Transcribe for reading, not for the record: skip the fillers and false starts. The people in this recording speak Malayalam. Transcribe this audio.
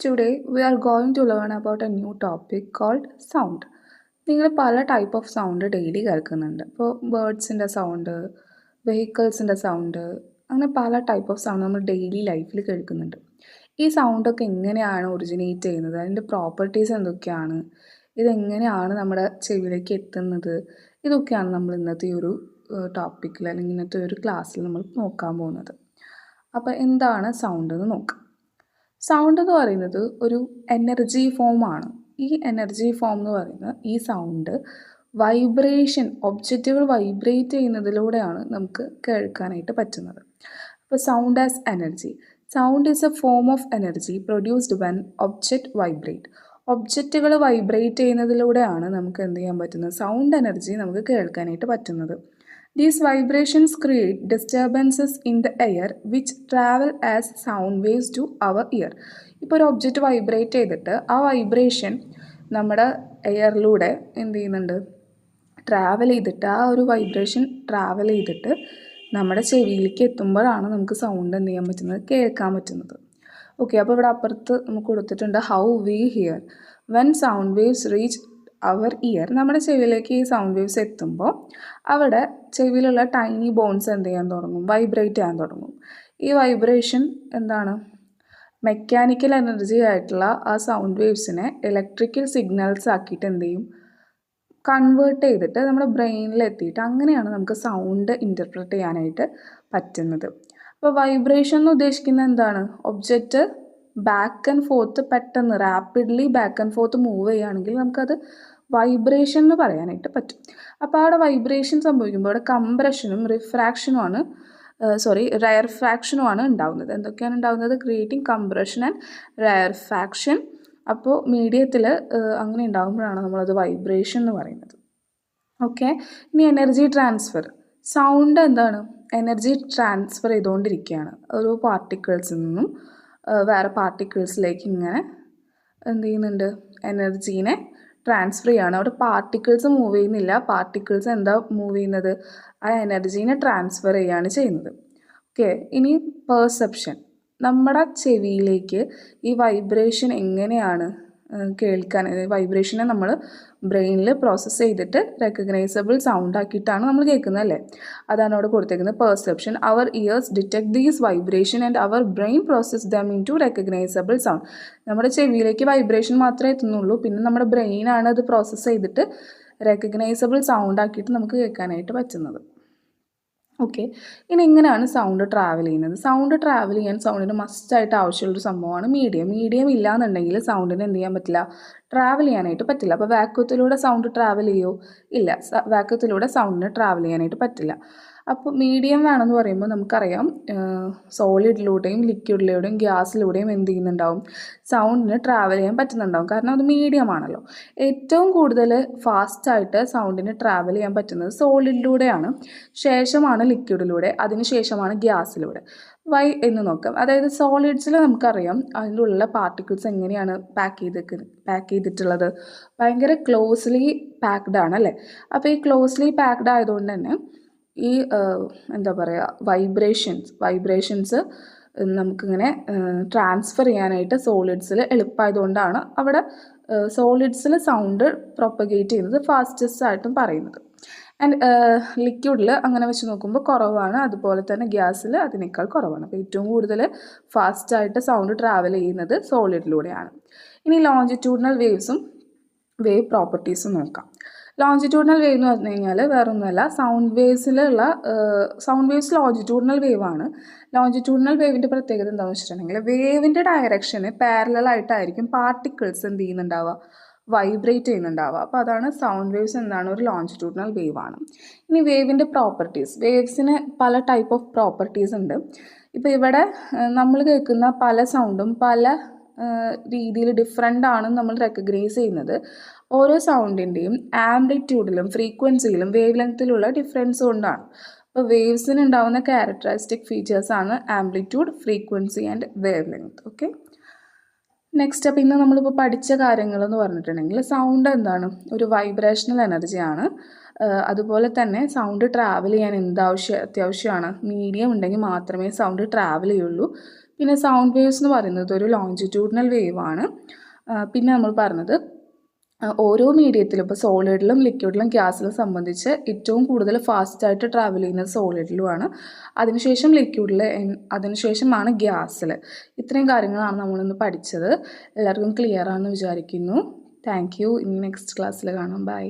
Today we are going to learn about a new topic called sound. നിങ്ങൾ പല ടൈപ്പ് ഓഫ് സൗണ്ട് ഡെയിലി കേൾക്കുന്നുണ്ട്. ഇപ്പോൾ ബേർഡ്സിൻ്റെ സൗണ്ട്, വെഹിക്കിൾസിൻ്റെ സൗണ്ട്, അങ്ങനെ പല ടൈപ്പ് ഓഫ് സൗണ്ട് നമ്മൾ ഡെയിലി ലൈഫിൽ കേൾക്കുന്നുണ്ട്. ഈ സൗണ്ടൊക്കെ എങ്ങനെയാണ് ഒറിജിനേറ്റ് ചെയ്യുന്നത്, അതിൻ്റെ പ്രോപ്പർട്ടീസ് എന്തൊക്കെയാണ്, ഇതെങ്ങനെയാണ് നമ്മുടെ ചെവിയിലേക്ക് എത്തുന്നത്, ഇതൊക്കെയാണ് നമ്മൾ ഇന്നത്തെ ഒരു ടോപ്പിക്കിൽ അല്ലെങ്കിൽ ഇന്നത്തെ ഒരു ക്ലാസ്സിൽ നമ്മൾ നോക്കാൻ പോകുന്നത്. അപ്പോൾ എന്താണ് സൗണ്ട് എന്ന് നോക്കാം. സൗണ്ട് എന്ന് പറയുന്നത് ഒരു എനർജി ഫോമാണ്. ഈ എനർജി ഫോം എന്ന് പറയുന്നത് ഈ സൗണ്ട് വൈബ്രേഷൻ, ഒബ്ജക്റ്റുകൾ വൈബ്രേറ്റ് ചെയ്യുന്നതിലൂടെയാണ് നമുക്ക് കേൾക്കാനായിട്ട് പറ്റുന്നത്. അപ്പോൾ sound as energy. Sound is A form of energy produced when object vibrate. ഒബ്ജക്റ്റുകൾ വൈബ്രേറ്റ് ചെയ്യുന്നതിലൂടെയാണ് നമുക്ക് എന്ത് ചെയ്യാൻ പറ്റുന്നത്, സൗണ്ട് എനർജി നമുക്ക് കേൾക്കാനായിട്ട് പറ്റുന്നത്. These vibrations create disturbances in the air which travel as sound waves to our ear. ഇപ്പോൾ ഒരു ഒബ്ജക്റ്റ് വൈബ്രേറ്റ് ചെയ്തിട്ട് ആ വൈബ്രേഷൻ നമ്മുടെ എയറിലൂടെ എന്ത് ചെയ്യുന്നുണ്ട്, ട്രാവൽ ചെയ്തിട്ട് ആ ഒരു വൈബ്രേഷൻ ട്രാവൽ ചെയ്തിട്ട് നമ്മുടെ ചെവിയിലേക്ക് എത്തുമ്പോഴാണ് നമുക്ക് സൗണ്ട് എന്ത് ചെയ്യാൻ പറ്റുന്നത്, കേൾക്കാൻ പറ്റുന്നത്. ഓക്കെ, അപ്പോൾ ഇവിടെ അപ്പുറത്ത് നമുക്ക് കൊടുത്തിട്ടുണ്ട് how we hear when sound waves reach our ear. നമ്മുടെ ചെവിയിലേക്ക് ഈ സൗണ്ട് വേവ്സ് എത്തുമ്പോൾ അവിടെ ചെവിയിലുള്ള ടൈനി ബോൺസ് എന്ത് ചെയ്യാൻ തുടങ്ങും, വൈബ്രേറ്റ് ചെയ്യാൻ തുടങ്ങും. ഈ വൈബ്രേഷൻ എന്താണ്, മെക്കാനിക്കൽ എനർജി ആയിട്ടുള്ള ആ സൗണ്ട് വേവ്സിനെ ഇലക്ട്രിക്കൽ സിഗ്നൽസ് ആക്കിയിട്ട് എന്ത് ചെയ്യും, കൺവേർട്ട് ചെയ്തിട്ട് നമ്മുടെ ബ്രെയിനിൽ എത്തിയിട്ട് അങ്ങനെയാണ് നമുക്ക് സൗണ്ട് ഇൻ്റർപ്രറ്റ് ചെയ്യാനായിട്ട് പറ്റുന്നത്. അപ്പോൾ വൈബ്രേഷൻ എന്ന് ഉദ്ദേശിക്കുന്നത് എന്താണ്, ഒബ്ജക്റ്റ് ബാക്ക് ആൻഡ് ഫോർത്ത് പെട്ടെന്ന് rapidly back and fourth move ചെയ്യുകയാണെങ്കിൽ നമുക്കത് വൈബ്രേഷൻ എന്ന് പറയാനായിട്ട് പറ്റും. അപ്പോൾ അവിടെ വൈബ്രേഷൻ സംഭവിക്കുമ്പോൾ അവിടെ കംപ്രഷനും റിഫ്രാക്ഷനുമാണ് റയർഫാക്ഷനുമാണ് ഉണ്ടാകുന്നത്. എന്തൊക്കെയാണ് ഉണ്ടാകുന്നത്, ക്രിയേറ്റിംഗ് കംപ്രഷൻ ആൻഡ് റയർഫാക്ഷൻ. അപ്പോൾ മീഡിയത്തിൽ അങ്ങനെ ഉണ്ടാകുമ്പോഴാണ് നമ്മളത് വൈബ്രേഷൻ എന്ന് പറയുന്നത്. ഓക്കെ, ഇനി എനർജി ട്രാൻസ്ഫർ. സൗണ്ട് എന്താണ്, എനർജി ട്രാൻസ്ഫർ ചെയ്തുകൊണ്ടിരിക്കുകയാണ്. ഒരു പാർട്ടിക്കിൾസിൽ നിന്നും വേറെ പാർട്ടിക്കിൾസിലേക്ക് ഇങ്ങനെ എന്ത് ചെയ്യുന്നുണ്ട്, എനർജീനെ ട്രാൻസ്ഫർ ചെയ്യുകയാണ്. അവിടെ പാർട്ടിക്കിൾസ് മൂവ് ചെയ്യുന്നില്ല, പാർട്ടിക്കിൾസ് എന്താ മൂവ് ചെയ്യുന്നത്, ആ എനർജീനെ ട്രാൻസ്ഫർ ചെയ്യുകയാണ് ചെയ്യുന്നത്. ഓക്കെ, ഇനി പെർസെപ്ഷൻ. നമ്മുടെ ചെവിയിലേക്ക് ഈ വൈബ്രേഷൻ എങ്ങനെയാണ് കേൾക്കാൻ, വൈബ്രേഷനെ നമ്മൾ ബ്രെയിനിൽ പ്രോസസ്സ് ചെയ്തിട്ട് റെക്കഗ്നൈസബിൾ സൗണ്ട് ആക്കിയിട്ടാണ് നമ്മൾ കേൾക്കുന്നത് അല്ലേ. അതാണ് അവിടെ കൊടുത്തേക്കുന്നത് perception. Our ears detect these vibration and our brain process them into recognisable sound. നമ്മുടെ ചെവിയിലേക്ക് വൈബ്രേഷൻ മാത്രമേ എത്തുന്നുള്ളൂ, പിന്നെ നമ്മുടെ ബ്രെയിനാണ് അത് പ്രോസസ്സ് ചെയ്തിട്ട് റെക്കഗ്നൈസബിൾ സൗണ്ട് ആക്കിയിട്ട് നമുക്ക് കേൾക്കാനായിട്ട് പറ്റുന്നത്. ഓക്കെ, ഇനി എങ്ങനെയാണ് സൗണ്ട് ട്രാവൽ ചെയ്യുന്നത്. സൗണ്ട് ട്രാവൽ ചെയ്യാൻ സൗണ്ടിന് മസ്റ്റായിട്ട് ആവശ്യമുള്ളൊരു സംഭവമാണ് മീഡിയം. മീഡിയം ഇല്ലാന്നുണ്ടെങ്കിൽ സൗണ്ടിന് എന്ത് ചെയ്യാൻ പറ്റില്ല, ട്രാവൽ ചെയ്യാനായിട്ട് പറ്റില്ല. അപ്പോൾ വാക്വത്തിലൂടെ സൗണ്ട് ട്രാവൽ ചെയ്യുമോ, ഇല്ല, വാക്വത്തിലൂടെ സൗണ്ടിന് ട്രാവൽ ചെയ്യാനായിട്ട് പറ്റില്ല. അപ്പോൾ മീഡിയം വേണമെന്ന് പറയുമ്പോൾ നമുക്കറിയാം സോളിഡിലൂടെയും ലിക്വിഡിലൂടെയും ഗ്യാസിലൂടെയും എന്ത് ചെയ്യുന്നുണ്ടാവും, സൗണ്ടിന് ട്രാവൽ ചെയ്യാൻ പറ്റുന്നുണ്ടാവും. കാരണം അത് മീഡിയം ആണല്ലോ. ഏറ്റവും കൂടുതൽ ഫാസ്റ്റായിട്ട് സൗണ്ടിന് ട്രാവൽ ചെയ്യാൻ പറ്റുന്നത് സോളിഡിലൂടെയാണ്, ശേഷമാണ് ലിക്വിഡിലൂടെ, അതിനുശേഷമാണ് ഗ്യാസിലൂടെ. വൈ എന്ന് നോക്കാം. അതായത് സോളിഡ്സിൽ നമുക്കറിയാം അതിൻ്റെ ഉള്ള പാർട്ടിക്കിൾസ് എങ്ങനെയാണ് പാക്ക് ചെയ്തിട്ടുള്ളത്, ഭയങ്കര ക്ലോസ്ലി പാക്ഡ് ആണ് അല്ലേ. അപ്പോൾ ഈ ക്ലോസ്ലി പാക്ഡ് ആയതുകൊണ്ട് തന്നെ ഈ എന്താ പറയുക, വൈബ്രേഷൻസ് നമുക്കിങ്ങനെ ട്രാൻസ്ഫർ ചെയ്യാനായിട്ട് സോളിഡ്സിൽ എളുപ്പമായതുകൊണ്ടാണ് അവിടെ സോളിഡ്സിൽ സൗണ്ട് പ്രൊപ്പഗേറ്റ് ചെയ്യുന്നത് ഫാസ്റ്റസ്റ്റ് ആയിട്ടും പറയുന്നത്. ആൻഡ് ലിക്വിഡിൽ അങ്ങനെ വെച്ച് നോക്കുമ്പോൾ കുറവാണ്, അതുപോലെ തന്നെ ഗ്യാസിൽ അതിനേക്കാൾ കുറവാണ്. അപ്പോൾ ഏറ്റവും കൂടുതൽ ഫാസ്റ്റായിട്ട് സൗണ്ട് ട്രാവൽ ചെയ്യുന്നത് സോളിഡിലൂടെയാണ്. ഇനി ലോഞ്ചിറ്റ്യൂഡിനൽ വേവ്സും വേവ് പ്രോപ്പർട്ടീസും നോക്കാം. ലോഞ്ചിറ്റ്യൂഡിനൽ വേവ് എന്ന് പറഞ്ഞു കഴിഞ്ഞാൽ വേറൊന്നുമല്ല, സൗണ്ട് വേവ്സ് ലോഞ്ചിറ്റ്യൂഡിനൽ വേവാണ്. ലോഞ്ചിറ്റ്യൂഡിനൽ വേവിൻ്റെ പ്രത്യേകത എന്താണെന്ന് വെച്ചിട്ടുണ്ടെങ്കിൽ വേവിൻ്റെ ഡയറക്ഷന് പാരലായിട്ടായിരിക്കും പാർട്ടിക്കിൾസ് എന്ത് ചെയ്യുന്നുണ്ടാവുക, വൈബ്രേറ്റ് ചെയ്യുന്നുണ്ടാവുക. അപ്പോൾ അതാണ് സൗണ്ട് വേവ്സ് എന്താണ്, ഒരു ലോഞ്ചിറ്റ്യൂഡിനൽ വേവ് ആണ്. ഇനി വേവിൻ്റെ പ്രോപ്പർട്ടീസ്. വേവ്സിന് പല ടൈപ്പ് ഓഫ് പ്രോപ്പർട്ടീസ് ഉണ്ട്. ഇപ്പോൾ ഇവിടെ നമ്മൾ കേൾക്കുന്ന പല സൗണ്ടും പല രീതിയിൽ ഡിഫറെൻ്റ് ആണെന്ന് നമ്മൾ റെക്കഗ്നൈസ് ചെയ്യുന്നത് ഓരോ സൗണ്ടിൻ്റെയും ആംപ്ലിറ്റ്യൂഡിലും ഫ്രീക്വൻസിയിലും വേവ് ലെങ്ത്തിലുള്ള ഡിഫറൻസ് കൊണ്ടാണ്. അപ്പോൾ വേവ്സിന് ഉണ്ടാകുന്ന ക്യാരക്ടറിസ്റ്റിക് ഫീച്ചേഴ്സാണ് amplitude, frequency and wavelength. Okay, next അപ്പോൾ ഇന്ന് നമ്മളിപ്പോൾ പഠിച്ച കാര്യങ്ങളെന്ന് പറഞ്ഞിട്ടുണ്ടെങ്കിൽ സൗണ്ട് എന്താണ്, ഒരു വൈബ്രേഷണൽ എനർജിയാണ്. അതുപോലെ തന്നെ സൗണ്ട് ട്രാവൽ ചെയ്യാൻ അത്യാവശ്യമാണ്, മീഡിയം ഉണ്ടെങ്കിൽ മാത്രമേ സൗണ്ട് ട്രാവൽ ചെയ്യുള്ളൂ. പിന്നെ സൗണ്ട് വേവ്സ് എന്ന് പറയുന്നത് ഒരു ലോഞ്ചിറ്റ്യൂഡിനൽ വേവാണ്. പിന്നെ നമ്മൾ പറഞ്ഞത് ഓരോ മീഡിയത്തിലും ഇപ്പോൾ സോളിഡിലും ലിക്വിഡിലും ഗ്യാസിലും സംബന്ധിച്ച് ഏറ്റവും കൂടുതൽ ഫാസ്റ്റായിട്ട് ട്രാവൽ ചെയ്യുന്നത് സോളിഡിലുമാണ്, അതിനുശേഷം ലിക്വിഡിൽ, അതിനുശേഷമാണ് ഗ്യാസിൽ. ഇത്രയും കാര്യങ്ങളാണ് നമ്മളിന്ന് പഠിച്ചത്. എല്ലാവർക്കും ക്ലിയർ ആണെന്ന് വിചാരിക്കുന്നു. Thank you. ഇനി നെക്സ്റ്റ് ക്ലാസ്സിൽ കാണാം. ബൈ.